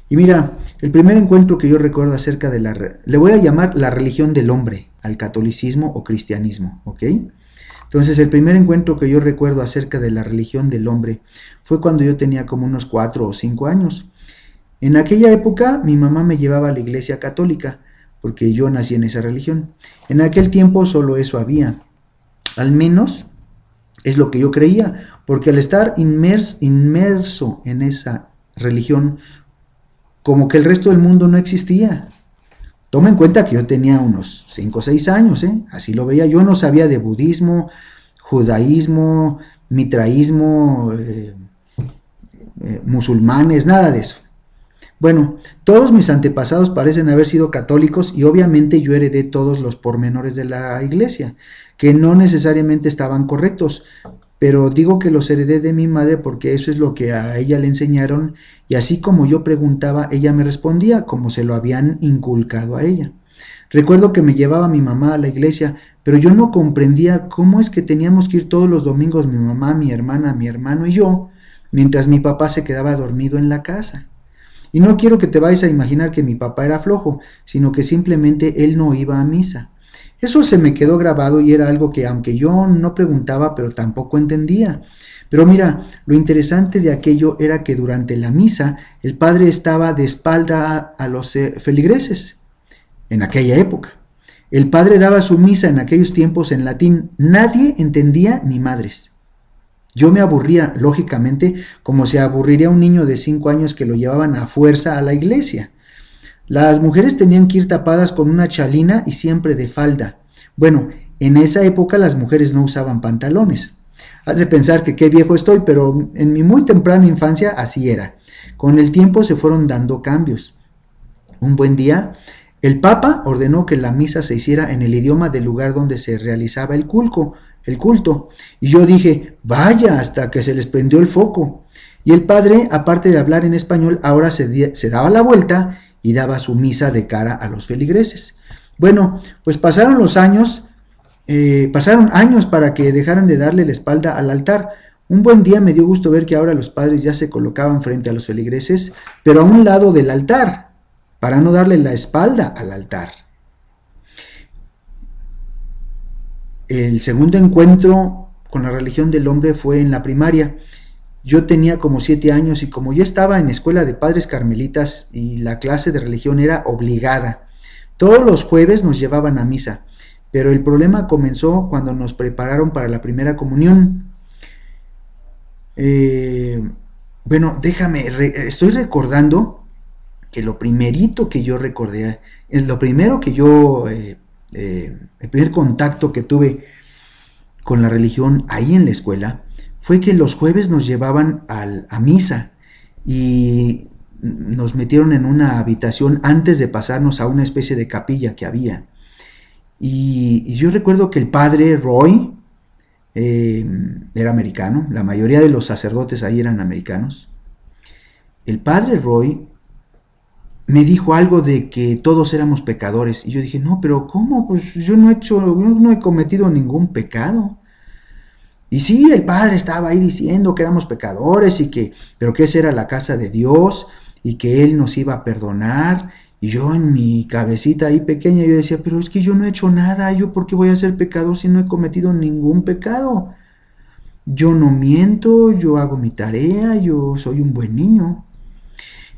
Y mira, el primer encuentro que yo recuerdo acerca de le voy a llamar la religión del hombre, al catolicismo o cristianismo, ¿ok? Entonces, el primer encuentro que yo recuerdo acerca de la religión del hombre fue cuando yo tenía como unos 4 o 5 años. En aquella época, mi mamá me llevaba a la iglesia católica, porque yo nací en esa religión. En aquel tiempo solo eso había. Al menos es lo que yo creía, porque al estar inmerso en esa religión, como que el resto del mundo no existía. Toma en cuenta que yo tenía unos 5 o 6 años, así lo veía. Yo no sabía de budismo, judaísmo, mitraísmo, musulmanes, nada de eso. Bueno, todos mis antepasados parecen haber sido católicos y obviamente yo heredé todos los pormenores de la iglesia, que no necesariamente estaban correctos, pero digo que los heredé de mi madre porque eso es lo que a ella le enseñaron y así como yo preguntaba, ella me respondía como se lo habían inculcado a ella. Recuerdo que me llevaba mi mamá a la iglesia, pero yo no comprendía cómo es que teníamos que ir todos los domingos mi mamá, mi hermana, mi hermano y yo, mientras mi papá se quedaba dormido en la casa. Y no quiero que te vayas a imaginar que mi papá era flojo, sino que simplemente él no iba a misa. Eso se me quedó grabado y era algo que aunque yo no preguntaba, pero tampoco entendía. Pero mira, lo interesante de aquello era que durante la misa el padre estaba de espalda a los feligreses en aquella época. El padre daba su misa en aquellos tiempos en latín. Nadie entendía ni madres. Yo me aburría, lógicamente, como se aburriría un niño de 5 años que lo llevaban a fuerza a la iglesia. Las mujeres tenían que ir tapadas con una chalina y siempre de falda. Bueno, en esa época las mujeres no usaban pantalones. Has de pensar que qué viejo estoy, pero en mi muy temprana infancia así era. Con el tiempo se fueron dando cambios. Un buen día, el Papa ordenó que la misa se hiciera en el idioma del lugar donde se realizaba el culto. Y yo dije, vaya, hasta que se les prendió el foco. Y el padre, aparte de hablar en español, ahora se daba la vuelta y daba su misa de cara a los feligreses. Bueno, pues pasaron años para que dejaran de darle la espalda al altar. Un buen día me dio gusto ver que ahora los padres ya se colocaban frente a los feligreses, pero a un lado del altar, para no darle la espalda al altar. El segundo encuentro con la religión del hombre fue en la primaria. Yo tenía como 7 años y como yo estaba en escuela de padres carmelitas y la clase de religión era obligada, todos los jueves nos llevaban a misa, pero el problema comenzó cuando nos prepararon para la primera comunión. Estoy recordando que lo primerito que yo recordé, el primer contacto que tuve con la religión ahí en la escuela fue que los jueves nos llevaban a misa y nos metieron en una habitación antes de pasarnos a una especie de capilla que había. Y yo recuerdo que el padre Roy era americano, la mayoría de los sacerdotes ahí eran americanos. El padre Roy me dijo algo de que todos éramos pecadores. Y yo dije, no, pero ¿cómo? Pues yo no he cometido ningún pecado. Y sí, el padre estaba ahí diciendo que éramos pecadores pero que esa era la casa de Dios y que Él nos iba a perdonar. Y yo en mi cabecita ahí pequeña, yo decía, pero es que yo no he hecho nada. ¿Yo por qué voy a ser pecador si no he cometido ningún pecado? Yo no miento, yo hago mi tarea, yo soy un buen niño.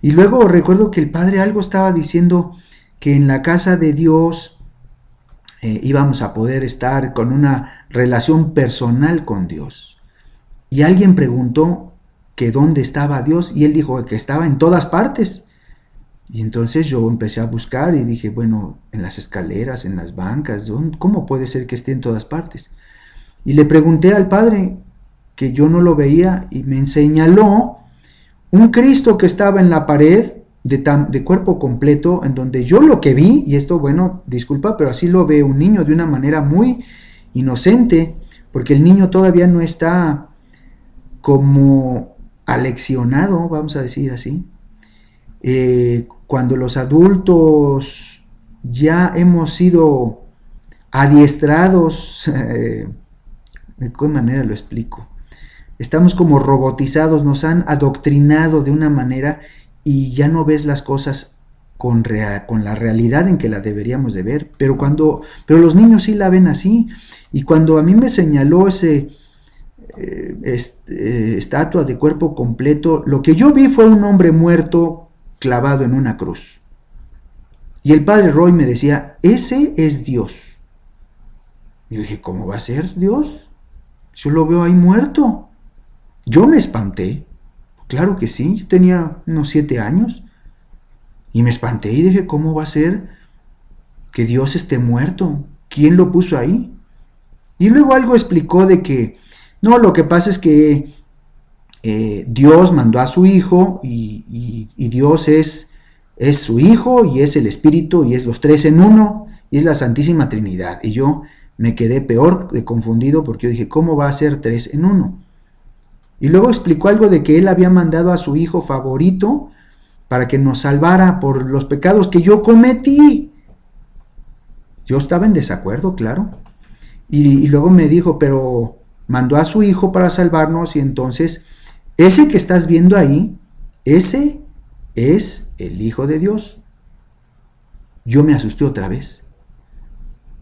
Y luego recuerdo que el padre algo estaba diciendo que en la casa de Dios íbamos a poder estar con una relación personal con Dios. Y alguien preguntó que dónde estaba Dios y él dijo que estaba en todas partes. Y entonces yo empecé a buscar y dije, bueno, en las escaleras, en las bancas, ¿cómo puede ser que esté en todas partes? Y le pregunté al padre que yo no lo veía y me señaló un Cristo que estaba en la pared de cuerpo completo, en donde yo lo que vi, y esto, bueno, disculpa, pero así lo ve un niño de una manera muy inocente, porque el niño todavía no está como aleccionado, vamos a decir así. Cuando los adultos ya hemos sido adiestrados, ¿de qué manera lo explico? Estamos como robotizados, nos han adoctrinado de una manera y ya no ves las cosas con la realidad en que la deberíamos de ver, pero los niños sí la ven así. Y cuando a mí me señaló estatua de cuerpo completo, lo que yo vi fue un hombre muerto clavado en una cruz. Y el padre Roy me decía, ese es Dios. Y yo dije, ¿cómo va a ser Dios? Yo lo veo ahí muerto. Yo me espanté. Claro que sí, yo tenía unos 7 años. Y me espanté y dije, ¿cómo va a ser que Dios esté muerto? ¿Quién lo puso ahí? Y luego algo explicó de que, no, lo que pasa es que Dios mandó a su Hijo y Dios es su Hijo y es el Espíritu y es los tres en uno y es la Santísima Trinidad. Y yo me quedé peor de confundido porque yo dije, ¿cómo va a ser 3 en 1? Y luego explicó algo de que él había mandado a su Hijo favorito para que nos salvara por los pecados que yo cometí. Yo estaba en desacuerdo, claro. Y luego me dijo, pero mandó a su Hijo para salvarnos y entonces ese que estás viendo ahí, ese es el Hijo de Dios. Yo me asusté otra vez,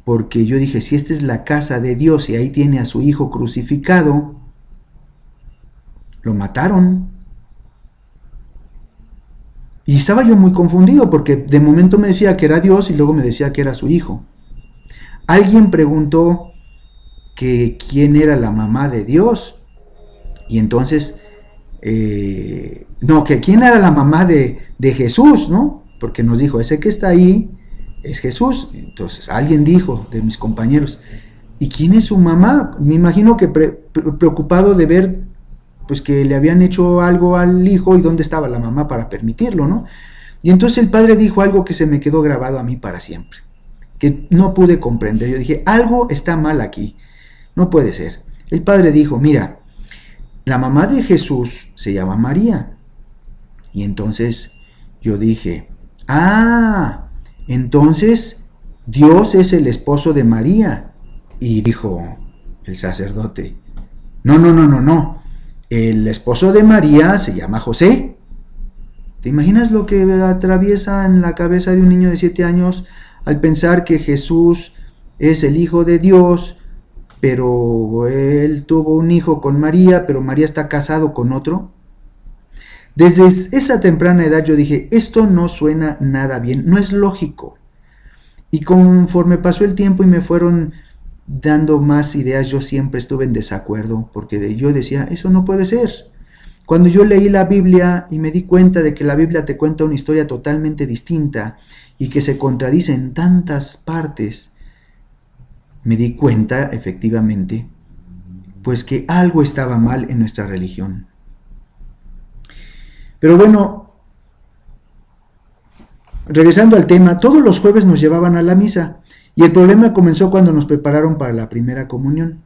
porque yo dije, si esta es la casa de Dios y ahí tiene a su Hijo crucificado, lo mataron. Y estaba yo muy confundido, porque de momento me decía que era Dios y luego me decía que era su Hijo. Alguien preguntó que quién era la mamá de Dios, y entonces, que quién era la mamá de Jesús, ¿no? Porque nos dijo, ese que está ahí es Jesús. Entonces alguien dijo de mis compañeros, ¿y quién es su mamá? Me imagino que preocupado de ver pues que le habían hecho algo al hijo y dónde estaba la mamá para permitirlo, ¿no? Y entonces el padre dijo algo que se me quedó grabado a mí para siempre, que no pude comprender. Yo dije, algo está mal aquí, no puede ser. El padre dijo, mira, la mamá de Jesús se llama María. Y entonces yo dije, entonces Dios es el esposo de María. Y dijo el sacerdote, no. El esposo de María se llama José. ¿Te imaginas lo que atraviesa en la cabeza de un niño de 7 años al pensar que Jesús es el Hijo de Dios, pero él tuvo un hijo con María, pero María está casado con otro? Desde esa temprana edad yo dije, esto no suena nada bien, no es lógico. Y conforme pasó el tiempo y me fueron dando más ideas, yo siempre estuve en desacuerdo, porque yo decía, eso no puede ser. Cuando yo leí la Biblia y me di cuenta de que la Biblia te cuenta una historia totalmente distinta y que se contradice en tantas partes, me di cuenta, efectivamente, pues que algo estaba mal en nuestra religión. Pero bueno, regresando al tema, todos los jueves nos llevaban a la misa. Y el problema comenzó cuando nos prepararon para la primera comunión.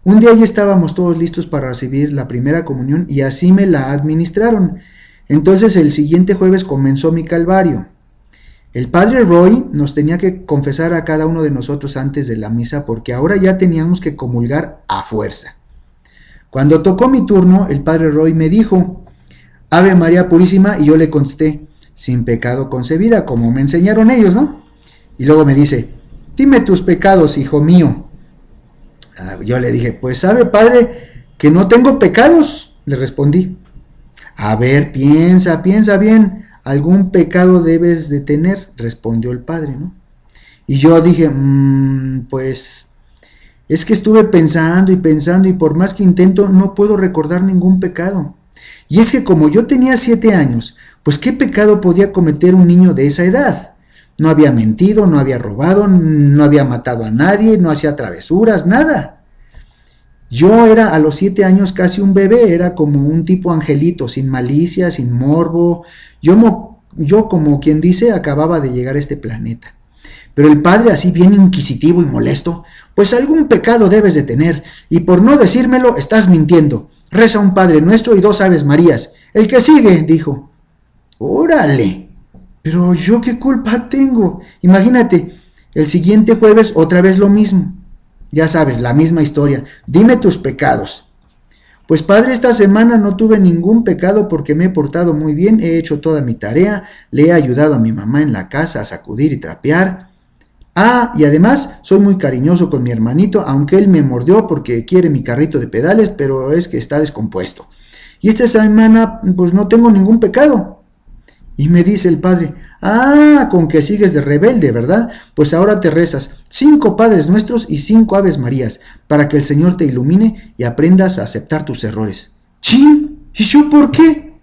Un día ya estábamos todos listos para recibir la primera comunión y así me la administraron. Entonces el siguiente jueves comenzó mi calvario. El padre Roy nos tenía que confesar a cada uno de nosotros antes de la misa porque ahora ya teníamos que comulgar a fuerza. Cuando tocó mi turno, el padre Roy me dijo, Ave María Purísima, y yo le contesté, sin pecado concebida, como me enseñaron ellos, ¿no? Y luego me dice, dime tus pecados, hijo mío. Yo le dije, pues sabe, padre, que no tengo pecados, le respondí. A ver, piensa bien, algún pecado debes de tener, respondió el padre, ¿no? Y yo dije, pues, es que estuve pensando y por más que intento, no puedo recordar ningún pecado. Y es que como yo tenía 7 años, pues ¿qué pecado podía cometer un niño de esa edad? No había mentido, no había robado, no había matado a nadie, no hacía travesuras, nada. Yo era a los 7 años casi un bebé, era como un tipo angelito, sin malicia, sin morbo. Yo como quien dice, acababa de llegar a este planeta. Pero el padre, así bien inquisitivo y molesto, pues algún pecado debes de tener, y por no decírmelo estás mintiendo. Reza un Padre Nuestro y 2 Aves Marías. El que sigue, dijo. ¡Órale! Pero yo qué culpa tengo. Imagínate, el siguiente jueves otra vez lo mismo. Ya sabes, la misma historia. Dime tus pecados. Pues padre, esta semana no tuve ningún pecado porque me he portado muy bien, he hecho toda mi tarea, le he ayudado a mi mamá en la casa a sacudir y trapear. Ah, y además soy muy cariñoso con mi hermanito, aunque él me mordió porque quiere mi carrito de pedales, pero es que está descompuesto. Y esta semana pues no tengo ningún pecado. Y me dice el padre, ah, con que sigues de rebelde, ¿verdad? Pues ahora te rezas 5 Padres Nuestros y 5 Aves Marías, para que el Señor te ilumine y aprendas a aceptar tus errores. ¡Chin! ¿Y yo por qué?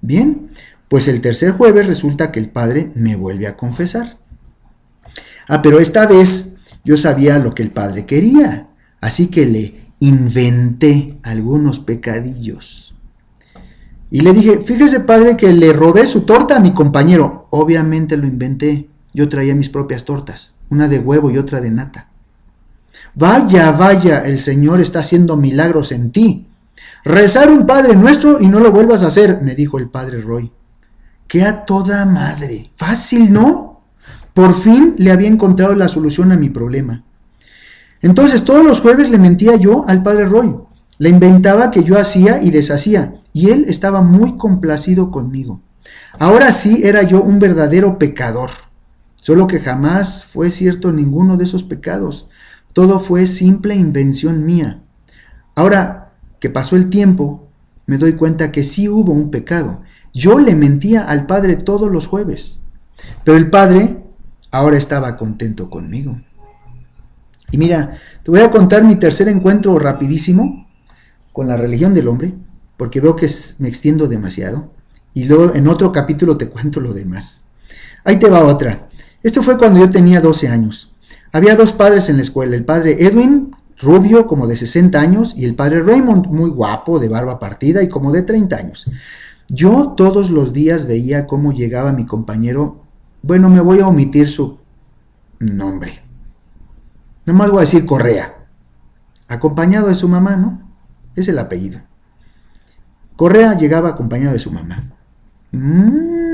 Bien, pues el tercer jueves resulta que el padre me vuelve a confesar. Ah, pero esta vez yo sabía lo que el padre quería, así que le inventé algunos pecadillos. Y le dije, fíjese padre que le robé su torta a mi compañero. Obviamente lo inventé, yo traía mis propias tortas, una de huevo y otra de nata. Vaya, vaya, el Señor está haciendo milagros en ti. Rezar un Padre Nuestro y no lo vuelvas a hacer, me dijo el padre Roy. ¡Qué a toda madre! Fácil, ¿no? Por fin le había encontrado la solución a mi problema. Entonces todos los jueves le mentía yo al padre Roy. Le inventaba que yo hacía y deshacía, y él estaba muy complacido conmigo. Ahora sí era yo un verdadero pecador. Solo que jamás fue cierto ninguno de esos pecados. Todo fue simple invención mía. Ahora que pasó el tiempo, me doy cuenta que sí hubo un pecado. Yo le mentía al padre todos los jueves, pero el padre ahora estaba contento conmigo. Y mira, te voy a contar mi tercer encuentro rapidísimo con la religión del hombre, porque veo que me extiendo demasiado, y luego en otro capítulo te cuento lo demás. Ahí te va otra. Esto fue cuando yo tenía 12 años. Había 2 padres en la escuela, el padre Edwin, rubio, como de 60 años, y el padre Raymond, muy guapo, de barba partida y como de 30 años. Yo todos los días veía cómo llegaba mi compañero, bueno, me voy a omitir su nombre. Nomás voy a decir Correa, acompañado de su mamá, ¿no? Es el apellido. Correa llegaba acompañado de su mamá.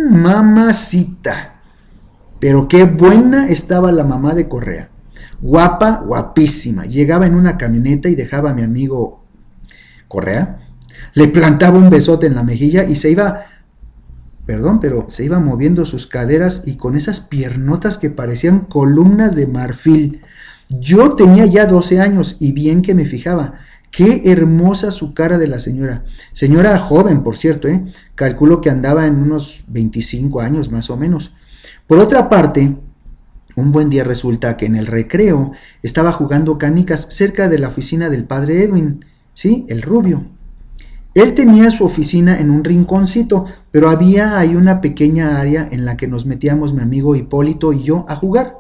Mamacita. Pero qué buena estaba la mamá de Correa. Guapa, guapísima. Llegaba en una camioneta y dejaba a mi amigo Correa. Le plantaba un besote en la mejilla y se iba moviendo sus caderas y con esas piernotas que parecían columnas de marfil. Yo tenía ya 12 años y bien que me fijaba. Qué hermosa su cara de la señora. Señora joven, por cierto, calculo que andaba en unos 25 años más o menos. Por otra parte, un buen día resulta que en el recreo estaba jugando canicas cerca de la oficina del padre Edwin, ¿sí? El rubio. Él tenía su oficina en un rinconcito, pero había ahí una pequeña área en la que nos metíamos mi amigo Hipólito y yo a jugar.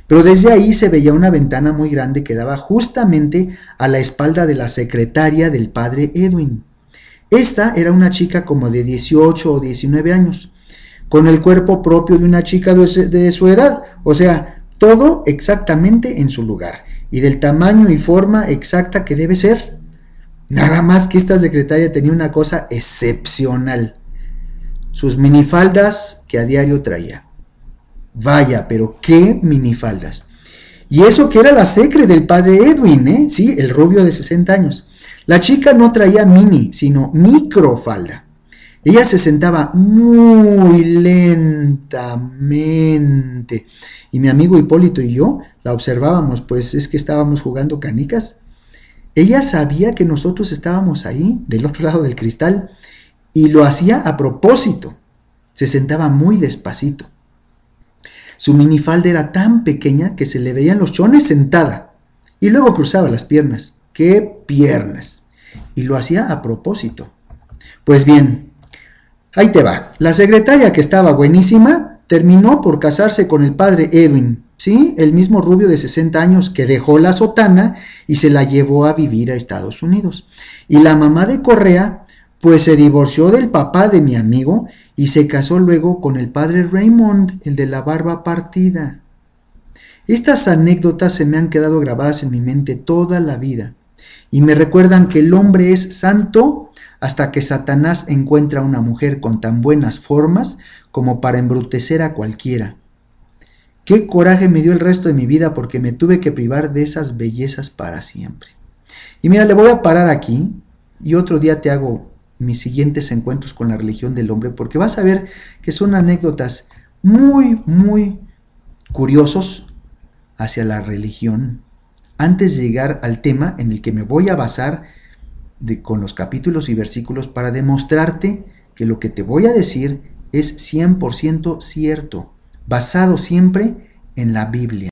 Pero desde ahí se veía una ventana muy grande que daba justamente a la espalda de la secretaria del padre Edwin. Esta era una chica como de 18 o 19 años, con el cuerpo propio de una chica de su edad, o sea, todo exactamente en su lugar, y del tamaño y forma exacta que debe ser. Nada más que esta secretaria tenía una cosa excepcional, sus minifaldas que a diario traía. Vaya, pero qué minifaldas. Y eso que era la secre del padre Edwin, sí, el rubio de 60 años. La chica no traía mini, sino microfalda. Ella se sentaba muy lentamente y mi amigo Hipólito y yo la observábamos, pues es que estábamos jugando canicas. Ella sabía que nosotros estábamos ahí, del otro lado del cristal, y lo hacía a propósito. Se sentaba muy despacito. Su minifalda era tan pequeña que se le veían los chones sentada y luego cruzaba las piernas. ¡Qué piernas! Y lo hacía a propósito. Pues bien, ahí te va. La secretaria, que estaba buenísima, terminó por casarse con el padre Edwin, ¿sí? El mismo rubio de 60 años que dejó la sotana y se la llevó a vivir a Estados Unidos. Y la mamá de Correa pues se divorció del papá de mi amigo y se casó luego con el padre Raymond, el de la barba partida. Estas anécdotas se me han quedado grabadas en mi mente toda la vida y me recuerdan que el hombre es santo hasta que Satanás encuentra a una mujer con tan buenas formas como para embrutecer a cualquiera. Qué coraje me dio el resto de mi vida porque me tuve que privar de esas bellezas para siempre. Y mira, le voy a parar aquí y otro día te hago mis siguientes encuentros con la religión del hombre, porque vas a ver que son anécdotas muy, muy curiosos hacia la religión, antes de llegar al tema en el que me voy a basar con los capítulos y versículos para demostrarte que lo que te voy a decir es 100% cierto, basado siempre en la Biblia.